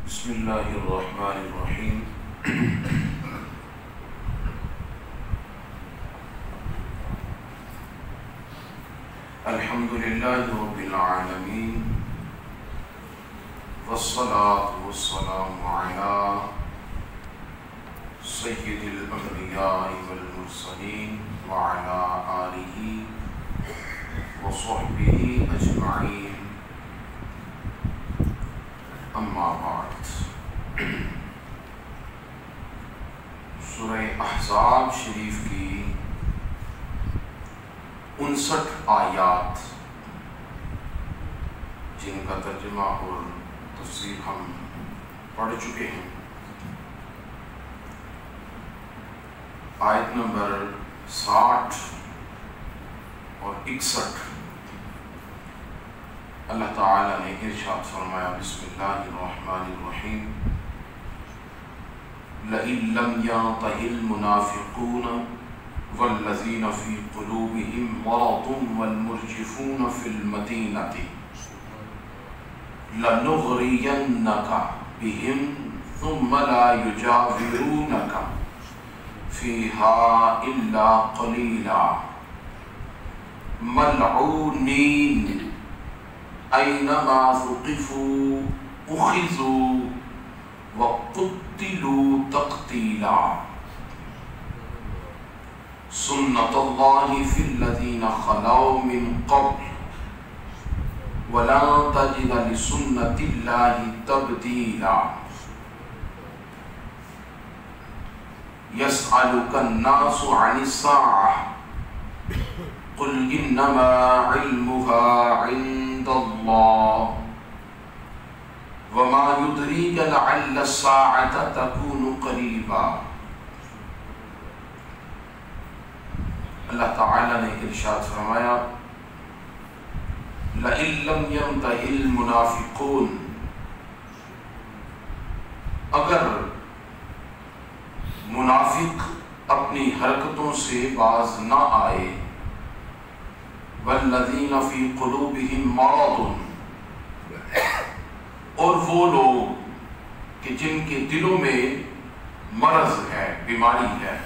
بسم اللہ الرحمن الرحیم الحمد للہ رب العالمین والصلاة والسلام علی سید الانبیاء والمرسلین وعلی آلہ وصحبہ اجمعین اما بعد۔ سورہ احزاب شریف کی 59 آیات جن کا ترجمہ اور تفسیر ہم پڑھ چکے ہیں، آیت نمبر 60 اور 61 اللہ تعالیٰ نے ارشاد فرمایا، بسم اللہ الرحمن الرحیم، لَإِن لَّمْ يَنْتَهِ الْمُنَافِقُونَ وَالَّذِينَ فِي قُلُوبِهِم مَّرَضٌ وَالْمُرْجِفُونَ فِي الْمَدِينَةِ لَنُغْرِيَنَّكَ بِهِمْ ثُمَّ لَا يُجَاوِرُونَكَ فِيهَا إِلَّا قَلِيلًا مَلْعُونِينَ أَيْنَمَا ثُقِفُوا أُخِذُوا وَقُتِّلُوا تَقْتِيلًا سُنَّةَ اللَّهِ فِي الَّذِينَ خَلَوْا مِن قَبْلُ وَلَن تَجِدَ لِسُنَّةِ اللَّهِ تَبْدِيلًا يَسْأَلُكَ النَّاسُ عَنِ السَّاعَةِ قُلْ إِنَّمَا عِلْمُهَا عِندَ اللَّهِ وَمَا يُدْرِيكَ لَعَلَّ السَّاعَةَ تَكُونُ قَرِيبًا۔ اللہ تعالیٰ نے ارشاد فرمایا، لَإِن لَّمْ يَنْتَهِ الْمُنَافِقُونَ، اگر منافق اپنی حرکتوں سے باز نہ آئے، وَالَّذِينَ فِي قُلُوبِهِم مَّرَضٌ، اور وہ لوگ کہ جن کے دلوں میں مرض ہے، بیماری ہے،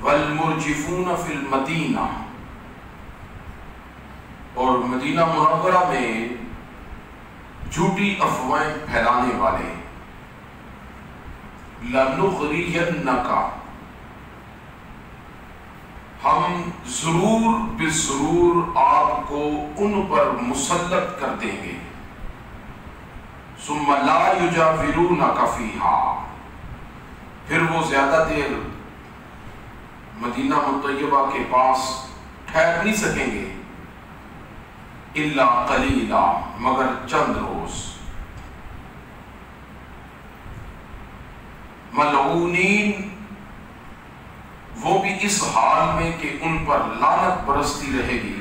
وَالْمُرْجِفُونَ فِي الْمَدِينَةِ، اور مدینہ منورہ میں جھوٹی افواہیں پھیلانے والے، لَنُغْرِيَنَّكَ، ہم ضرور بضرور آپ کو ان پر مسلط کر دیں گے، ثُمَّ لَا يُجَاوِرُونَكَ فِيهَا، پھر وہ زیادہ دیر مدینہ مطیبہ کے پاس ٹھہر نہیں سکیں گے، إِلَّا قَلِيلًا، مگر چند روز، ملعونین، وہ بھی اس حال میں کہ ان پر لعنت برستی رہے گی،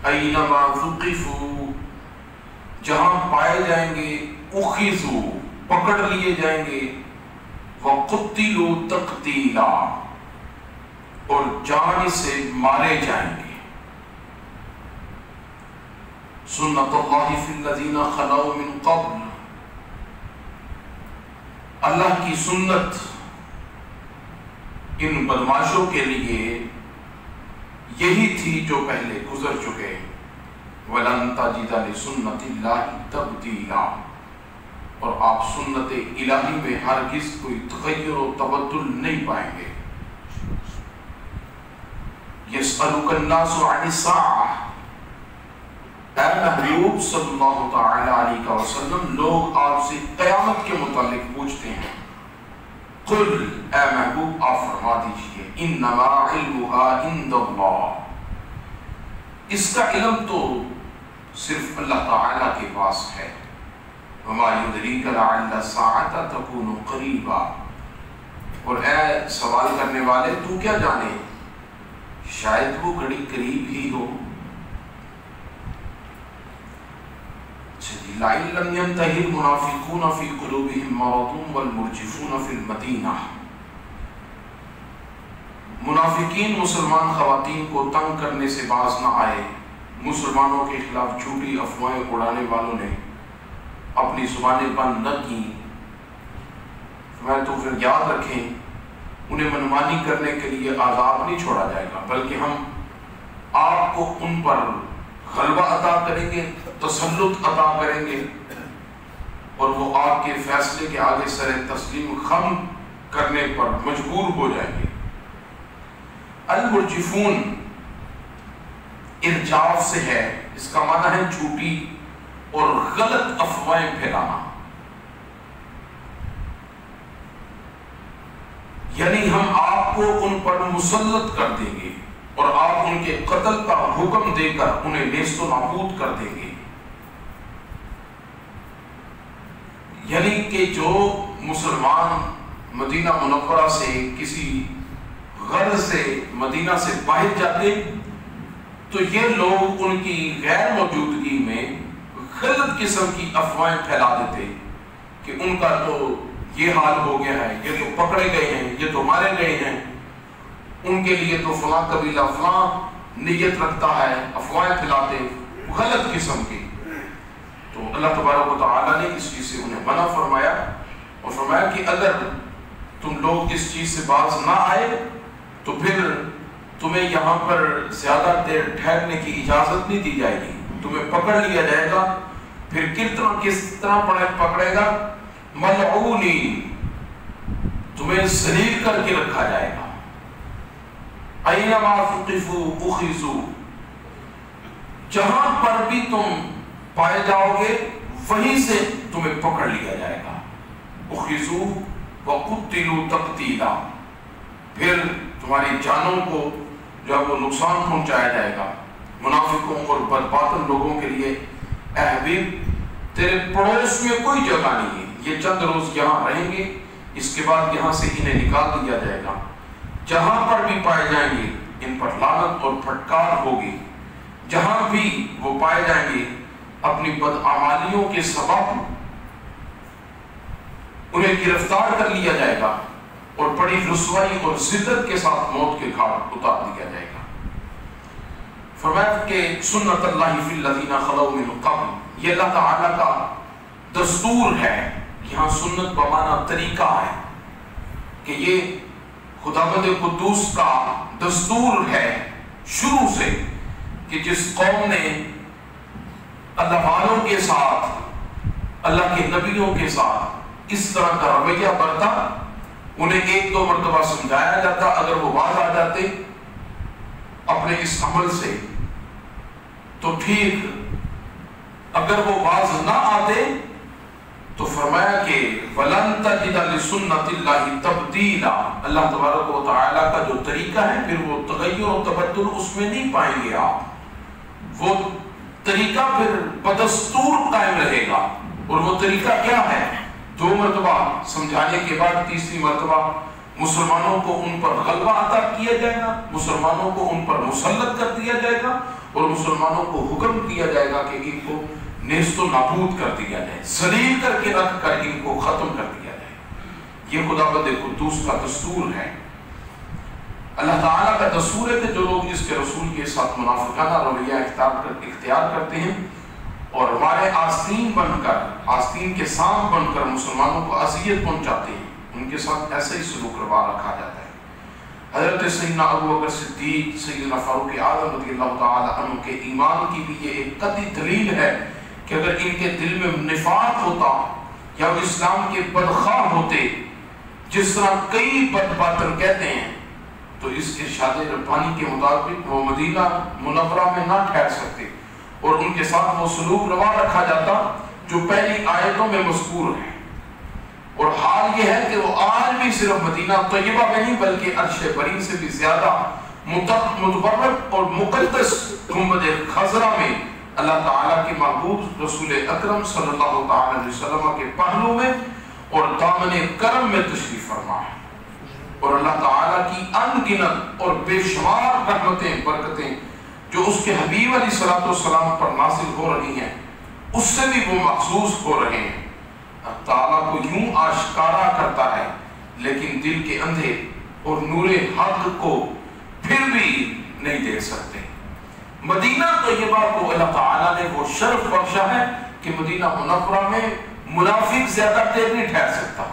أَيْنَمَا ثُقِفُوا، جہاں پائے جائیں گے، اُخِذُوا، پکڑ لیے جائیں گے، وَقُتِّلُوا تَقْتِيلًا، اور جان سے مارے جائیں گے۔ سُنَّةَ اللَّهِ فِي الَّذِينَ خَلَوْا مِن قَبْلُ، اللہ کی سنت ان بدماشوں کے لیے یہی تھی جو پہلے گزر چکے، وَلَن تَجِدَ لِسُنَّةِ اللَّهِ تَبْدِيلًا، اور آپ سنت الہی میں ہرگز کوئی تغیر و تبدل نہیں پائیں گے۔ يَسْأَلُكَ النَّاسُ عَنِ السَّاعَةِ، اے محبوب صلی اللہ تعالی علیہ وسلم، لوگ آپ سے قیامت کے متعلق پوچھتے ہیں، قل، اے محبوب آپ فرما دیجئے، انما علمها عند اللہ، اس کا علم تو صرف اللہ تعالیٰ کے پاس ہے، وما يدریک لعل الساعة تکون قریبا، اور اے سوال کرنے والے تو کیا جانے شاید وہ گھڑی قریب ہی ہو۔ لَإِن لَّمْ يَنْتَهِ الْمُنَافِقُونَ فِي قُلُوبِهِم مَّرَضٌ وَالْمُرْجِفُونَ فِي الْمَدِينَةِ، منافقین مسلمان خواتین کو تنگ کرنے سے باز نہ آئے، مسلمانوں کے خلاف جھوٹی افواہیں اڑانے والوں نے اپنی زبانیں بند نہ کی، تو پھر یاد رکھیں انہیں منمانی کرنے کے لیے عذاب نہیں چھوڑا جائے گا، بلکہ ہم آپ کو ان پر غلبہ عطا کریں گے، تسلط عطا کریں گے، اور وہ آپ کے فیصلے کے آگے سر تسلیم خم کرنے پر مجبور ہو جائیں گے۔ المرجفون ارجاف سے ہے، اس کا معنی ہے جھوٹی اور غلط افواہیں پھیلانا، یعنی ہم آپ کو ان پر مسلط کر دیں گے اور آپ ان کے قتل کا حکم دے کر انہیں نیست و نابود کر دیں گے۔ یعنی کہ جو مسلمان مدینہ منورہ سے کسی غرض سے مدینہ سے باہر جاتے تو یہ لوگ ان کی غیر موجودگی میں غلط قسم کی افواہیں پھیلا دیتے کہ ان کا تو یہ حال ہو گیا ہے، یہ تو پکڑے گئے ہیں، یہ تو مارے گئے ہیں، ان کے لیے تو فلاں قبیلہ فلاں نیت رکھتا ہے، افواہیں پھیلاتے غلط قسم کی۔ تو اللہ تبارک و تعالیٰ نے اس چیز سے انہیں منع فرمایا اور فرمایا کہ اگر تم لوگ اس چیز سے باز نہ آئے تو پھر تمہیں یہاں پر زیادہ دیر ٹھہرنے کی اجازت نہیں دی جائے گی، تمہیں پکڑ لیا جائے گا، پھر کس طرح پکڑے گا، ملعونی، تمہیں ذلیل کر کے رکھا جائے گا، اینما ثقفوا اخذوا، جہاں پر بھی تم پائے جاؤ گے وہیں سے تمہیں پکڑ لیا جائے گا، اخذوا وقتلوا تقتیلا، پھر تمہاری جانوں کو جو ہے وہ نقصان پہنچایا جائے گا۔ منافقوں اور بدباطن لوگوں کے لیے اے حبیب تیرے پڑوس میں کوئی جگہ نہیں ہے، یہ چند روز یہاں رہیں گے، اس کے بعد یہاں سے انہیں نکال دیا جائے گا، جہاں پر بھی پائے جائیں گے ان پر لعنت اور پھٹکار ہوگی، جہاں بھی وہ پائے جائیں گے اپنی بدعمالیوں کے سبب انہیں گرفتار کر لیا جائے گا اور بڑی رسوائی اور ذلت کے ساتھ موت کے گھاٹ اتار دیا جائے گا۔ فرمایا کہ سنت اللہ فی الذین خلو من قبل، یہ اللہ تعالیٰ کا دستور ہے، یہاں سنت بمانا طریقہ ہے کہ یہ خداوند قدوس کا دستور ہے شروع سے کہ جس قوم نے اللہ والوں کے ساتھ اللہ کے نبیوں کے ساتھ اس طرح کا رویہ برتا، انہیں ایک دو مرتبہ سمجھایا جاتا، اگر وہ باز آ جاتے اپنے اس عمل سے تو ٹھیک، اگر وہ باز نہ آتے تو فرمایا کہ وَلَن تَجِدَ لِسُنَّتِ اللَّهِ تَبْدِيلًا، اللہ تبارک و تعالیٰ کا جو طریقہ ہے پھر وہ تغیر و تبدل اس میں نہیں پائیں گے آپ، وہ طریقہ پھر بدستور قائم رہے گا۔ اور وہ طریقہ کیا ہے؟ دو مرتبہ سمجھانے کے بعد تیسری مرتبہ مسلمانوں کو ان پر غلبہ عطا کیا جائے گا، مسلمانوں کو ان پر مسلط کر دیا جائے گا اور مسلمانوں کو حکم کیا جائے گا کہ ان کو نیست و نابود کر دیا جائے، ذلیل کر کے رکھ کر ان کو ختم کر دیا جائے۔ یہ خداوند قدوس کا دستور ہے، اللہ تعالیٰ کا دستور ہے کہ جو لوگ اس کے رسول کے ساتھ منافقانہ رویہ اختیار کرتے ہیں اور ہمارے آستین بن کر، آستین کے سانپ بن کر مسلمانوں کو اذیت پہنچاتے ہیں، ان کے ساتھ ایسا ہی سلوک روا رکھا جاتا ہے۔ حضرت سیدنا ابو بکر صدیق، سیدنا فاروق اعظم رضی اللہ تعالیٰ عنہ کے ایمان کی بھی یہ ایک قطعی دلیل ہے کہ اگر ان کے دل میں نفاق ہوتا یا وہ اسلام کے بدخواہ ہوتے، جس طرح کئی بدباطن کہتے ہیں، تو اس ارشاد ربانی کے مطابق وہ مدینہ منورہ میں نہ ٹھہر سکتے اور ان کے ساتھ وہ سلوک روا رکھا جاتا جو پہلی آیتوں میں مذکور ہے۔ اور حال یہ ہے کہ وہ آج بھی صرف مدینہ طیبہ میں نہیں بلکہ عرش بری سے بھی زیادہ متبرک اور مقدس گنبد خضرا میں اللہ تعالیٰ کے محبوب رسول اکرم صلی اللہ تعالی علیہ وسلم کے پہلو میں اور دامن کرم میں تشریف فرما ہے، اور اللہ تعالیٰ کی ان گنت اور بے شمار رحمتیں برکتیں جو اس کے حبیب علیہ الصلوۃ والسلام پر نازل ہو رہی ہیں اس سے بھی وہ محسوس ہو رہے ہیں۔ تعالیٰ کو یوں آشکارا کرتا ہے لیکن دل کے اندھے اور نور حق کو پھر بھی نہیں دیکھ سکتے۔ مدینہ طیبہ کو اللہ تعالیٰ نے وہ شرف بخشا ہے کہ مدینہ منورہ میں منافق زیادہ دیر نہیں ٹھہر سکتا،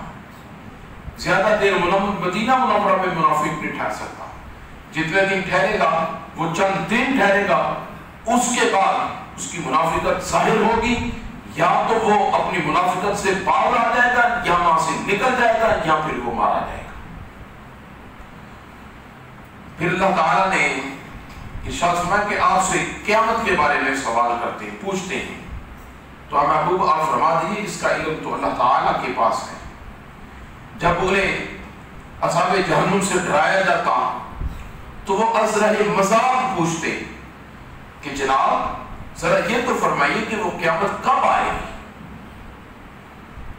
زیادہ دیر مدینہ منورہ میں منافق نہیں ٹھہر سکتا. جتنے دن ٹھہرے گا وہ چند دن ٹھہرے گا، اس کے بعد اس کی منافقت ظاہر ہوگی، یا تو وہ اپنی منافقت سے باہر آ جائے گا، یا وہاں سے نکل جائے گا، یا پھر وہ مارا جائے گا. پھر اللہ تعالیٰ نے ارشاد فرمایا کہ آپ سے قیامت کے بارے میں سوال کرتے ہیں، پوچھتے ہیں. تو محبوب آپ فرما دیجیے اس کا علم تو اللہ تعالیٰ کے پاس ہے. جب انہیں اصحاب جہنم سے ڈرایا جاتا تو وہ ازرہ مذاق پوچھتے کہ جناب ذرا یہ تو فرمائیے کہ وہ قیامت کب آئے گی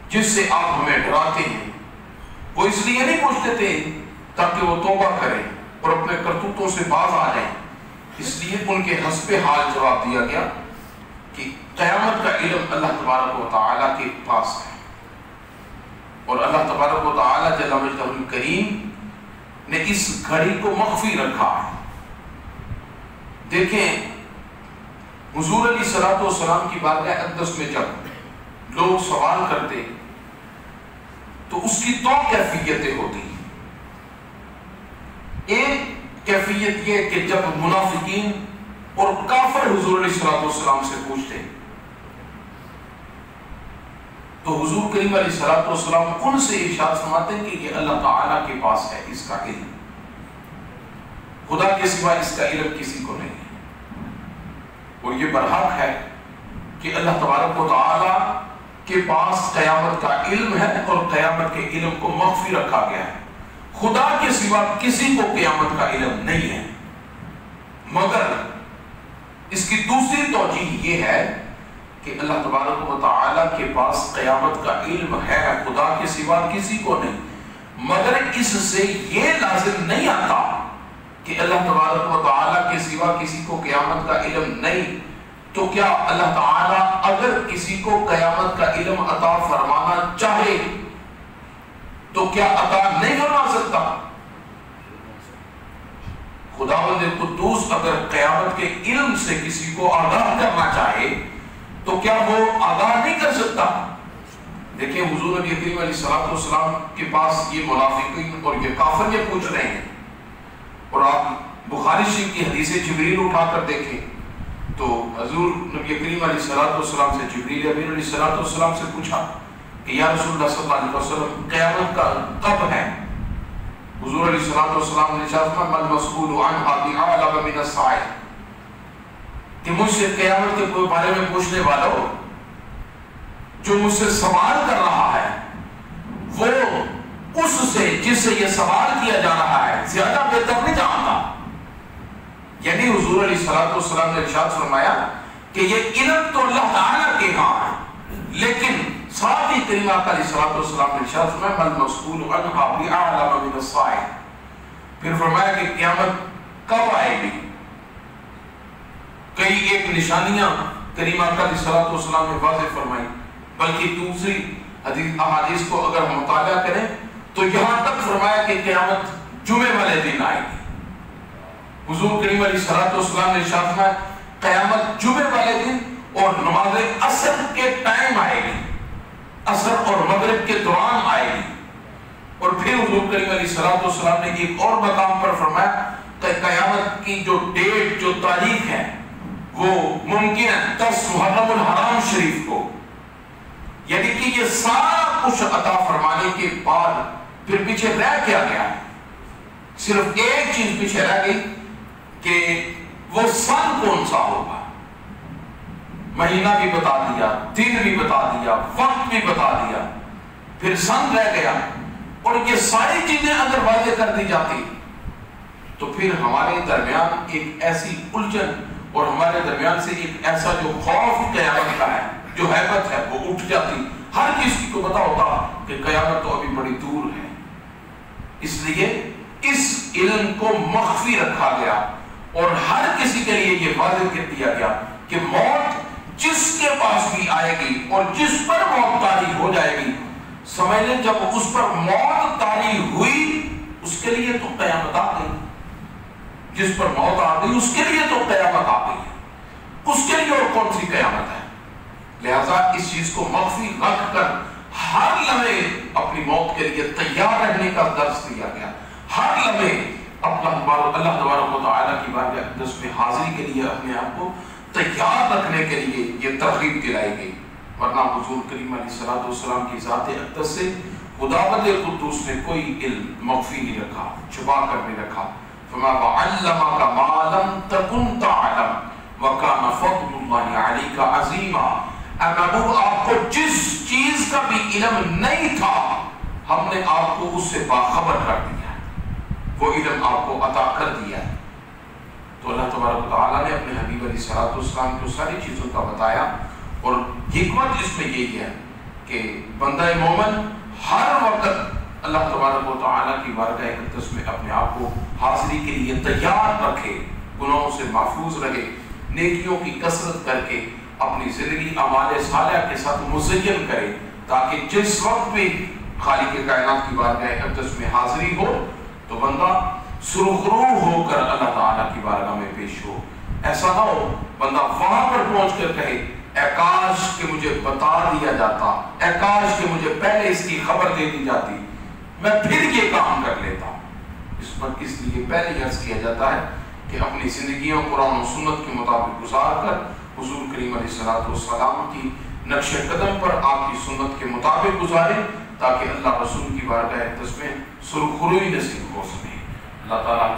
جس سے آپ ہمیں ڈراتے ہیں. وہ اس لیے نہیں پوچھتے تھے تاکہ وہ توبہ کریں اور اپنے کرتوتوں سے باز آ جائیں، اس لیے ان کے حسب حال جواب دیا گیا کہ قیامت کا علم اللہ تبارک و تعالیٰ کے پاس ہے، اور اللہ تبارک و تعالیٰ جل مجدہ الکریم نے اس گھڑی کو مخفی رکھا ہے. دیکھیں حضور علیہ الصلوۃ والسلام کی بارگاہ اقدس میں جب لوگ سوال کرتے تو اس کی دو کیفیتیں ہوتی ہیں. ایک کیفیت یہ کہ جب منافقین اور کافر حضور علیہ الصلوۃ والسلام سے پوچھتے تو حضور کریم علیہ الصلوۃ والسلام ان سے ارشاد فرماتے ہیں کہ یہ اللہ تعالیٰ کے پاس ہے اس کا علم، خدا کے سوا اس کا علم کسی کو نہیں ہے. اور یہ برحق ہے کہ اللہ تبارک و تعالیٰ کے پاس قیامت کا علم ہے اور قیامت کے علم کو مخفی رکھا گیا ہے. خدا کے سوا کسی کو قیامت کا علم نہیں ہے. مگر اس کی دوسری توجیہ یہ ہے کہ اللہ تبارک و تعالیٰ کے پاس قیامت کا علم ہے، خدا کے سوا کسی کو نہیں، مگر اس سے یہ لازم نہیں آتا کہ اللہ تبارک و تعالیٰ کے سوا کسی کو قیامت کا علم نہیں. تو کیا اللہ تعالیٰ اگر کسی کو قیامت کا علم عطا فرمانا چاہے تو کیا عطا نہیں فرما سکتا؟ خداوند قدوس اگر قیامت کے علم سے کسی کو آگاہ کرنا چاہے تو کیا وہ آگاہ نہیں کر سکتا؟ دیکھیں حضور نبی کریم علیہ الصلوۃ والسلام کے پاس یہ منافقین اور یہ کافر یہ پوچھ رہے ہیں، اور آپ بخاری شریف کی حدیث جبریل اٹھا کر دیکھیں تو حضور نبی کریم علیہ الصلوۃ والسلام سے جبریل امین علیہ الصلوۃ والسلام سے پوچھا کہ یا رسول اللہ صلی اللہ علیہ وسلم قیامت کا کب ہے؟ حضور علیہ الصلوۃ والسلام نے ارشاد فرمایا من مسئول عنھا بأعلم من السائل، کہ مجھ سے قیامت کے بارے میں پوچھنے والوں، جو مجھ سے سوال کر رہا ہے وہ اس سے جس سے یہ سوال کیا جا رہا ہے زیادہ بہتر نہیں جانتا. یعنی حضور علیہ الصلوۃ والسلام نے ارشاد فرمایا کہ یہ علم تو اللہ تعالیٰ کے ہاں ہے، لیکن ساتھ ہی کریم آقا علیہ الصلوۃ والسلام نے ارشاد فرمایا من مسئول عنھا بأعلم من السائل. پھر فرمایا کہ قیامت کب آئے گی. کئی ایک نشانیاں کریم آقا علیہ الصلوۃ والسلام نے واضح فرمائی، بلکہ دوسری احادیث کو اگر ہم مطالعہ کریں تو یہاں تک فرمایا کہ قیامت جمعے والے دن آئے گی. حضور کریم علیہ الصلوۃ والسلام نے ارشاد فرمایا قیامت جمعے والے دن اور نماز عصر کے ٹائم آئے گی، عصر اور مغرب کے دوران آئے گی. اور پھر حضور کریم علیہ الصلوۃ والسلام نے ایک اور مقام پر فرمایا کہ قیامت کی جو ڈیٹ جو تاریخ ہے وہ ممکن ہے 10 محرم الحرام شریف کو. یعنی کہ یہ سارا کچھ عطا فرمانے کے بعد پھر پیچھے رہ کیا گیا ہے؟ صرف ایک چیز پیچھے رہ گئی کہ وہ سن کون سا ہوگا. مہینہ بھی بتا دیا، دن بھی بتا دیا، وقت بھی بتا دیا، پھر سن رہ گیا. اور یہ ساری چیزیں اگر واضح کر دی جاتی تو پھر ہمارے درمیان ایک ایسی الجھن اور ہمارے درمیان سے ایک ایسا جو خوف قیامت کا ہے، جو ہیبت ہے، وہ اٹھ جاتی. ہر کسی کو پتا ہوتا کہ قیامت تو ابھی بڑی دور ہے. اس لیے اس علم کو مخفی رکھا گیا اور ہر کسی کے لیے یہ واضح کر دیا گیا کہ موت جس کے پاس بھی آئے گی اور جس پر موت طاری ہو جائے گی، سمجھ لیں جب اس پر موت طاری ہوئی اس کے لیے تو قیامت آ گئی. جس پر موت آ گئی اس کے لیے تو قیامت آ گئی. اس کے لیے اور کون سی قیامت ہے؟ لہذا اس چیز کو مخفی رکھ کر ہر لمحے اپنی موت کے لیے تیار رہنے کا درس دیا گیا. ہر لمحے اللہ تبارک و تعالیٰ کی بارگاہ اقدس میں حاضری کے لیے اپنے آپ کو تیار رکھنے کے لیے یہ ترغیب دلائی گئی. ورنہ حضور کریم علیہ الصلوۃ والسلام کی ذات اقدس سے خداوند قدوس نے کوئی علم مخفی نہیں رکھا، چھپا کر نہیں رکھا. فما وعلمک ما لم تکن تعلم وکان فضل اللہ علیک عظیما. اے محبوب، آپ کو جس چیز کا بھی علم نہیں تھا ہم نے آپ کو اس سے باخبر کر دیا، وہ علم آپ کو عطا کر دیا ہے. تو اللہ تبارک و تعالیٰ نے اپنے حبیب علیہ الصلوۃ والسلام کو ساری چیزوں کا بتایا. اور حکمت اس میں یہی ہے کہ بندہ مومن ہر وقت اللہ تبارک و تعالیٰ کی بارگاہ اقدس میں اپنے آپ کو حاضری کے لیے تیار رکھے، گناہوں سے محفوظ رہے، نیکیوں کی کثرت کر کے اپنی زندگی اعمال صالحہ کے ساتھ مزین کرے، تاکہ جس وقت بھی خالق کائنات کی بارگاہ اقدس میں حاضری ہو تو بندہ سرخرو ہو کر اللہ تعالیٰ کی بارگاہ میں پیش ہو. ایسا نہ ہو بندہ وہاں پر پہنچ کر کہے اے کاش کہ مجھے بتا دیا جاتا، اے کاش کہ مجھے پہلے اس کی خبر دے دی جاتی، میں پھر یہ کام کر لیتا. اس لیے پہلے عرض کیا جاتا ہے کہ اپنی زندگیوں قرآن و سنت کے مطابق گزار کر حضور کریم علیہ الصلوۃ والسلام کی نقش قدم پر آپ کی سنت کے مطابق گزاریں، تاکہ اللہ رسول کی بارگاہ اقدس میں سرخروئی نصیب ہو سکے. اللہ تعالیٰ